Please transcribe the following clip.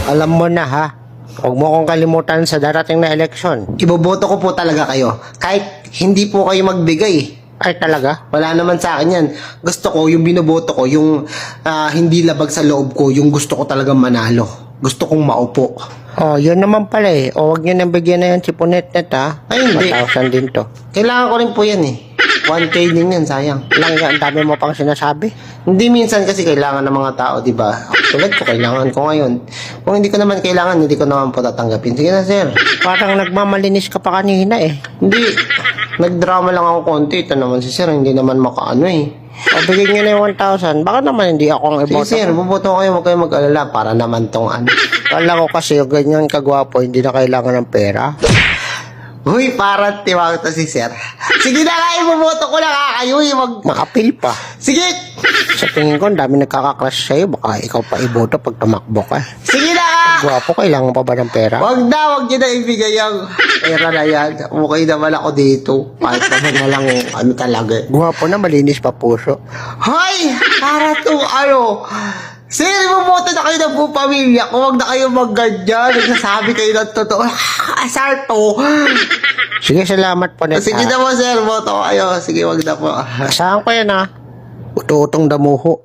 Alam mo na ha, huwag mo kong kalimutan sa darating na eleksyon. Iboboto ko po talaga kayo. Kahit hindi po kayo magbigay. Ay talaga? Wala naman sa akin yan. Gusto ko, yung binoboto ko, yung hindi labag sa loob ko, yung gusto ko talagang manalo. Gusto kong maupo. Oh, yun naman pala eh. O wag nyo nang bigyan na yan si Punetnet ha. Ay, hindi. 1,000 din to. Kailangan ko rin po yan eh. 1K din yan, sayang. Lang ang dami mo pang sinasabi. Hindi minsan kasi kailangan ng mga tao, di ba? Tulad ko, kailangan ko ngayon. Kung hindi ko naman kailangan, hindi ko naman po tatanggapin. Sige na, sir. Parang nagmamalinis ka pa kanina eh. Hindi. Nagdrama lang ako konti. Ito naman si sir, hindi naman makaano eh. O bigyan nyo na yung 1,000. Baka naman hindi ako ang Sige, iboto. sir, buboto ko kayo. Huwag kayong mag-alala para naman tong ano. Kala ko kasi yung ganyan kagwapo, hindi na kailangan ng pera. Uy, parang tiwag to si sir. Sige na nga, ibuboto ko na nga kayo. Maapil pa. Sige! Sa tingin ko, ang dami nagkakakrush sa'yo. Baka ikaw pa iboto pag tumakbo ka. Sige na nga! Gwapo, kailangan pa ba ng pera? Wag nyo na ibigay yung pera na yan. Okay naman ako dito. Kahit naman na lang ano talaga. Gwapo na, malinis pa puso. Hoy! Para to ano? Sir, ibuboto na kayo ng buong pamilya ko. Huwag na kayo mag-ganyan. Nagsasabi kayo ng totoo. Asar to. Sige, salamat po net. Sige na po, sir. Boto ko kayo. Sige, wag na po. Saan ko yan ha? Uto-utong damuho.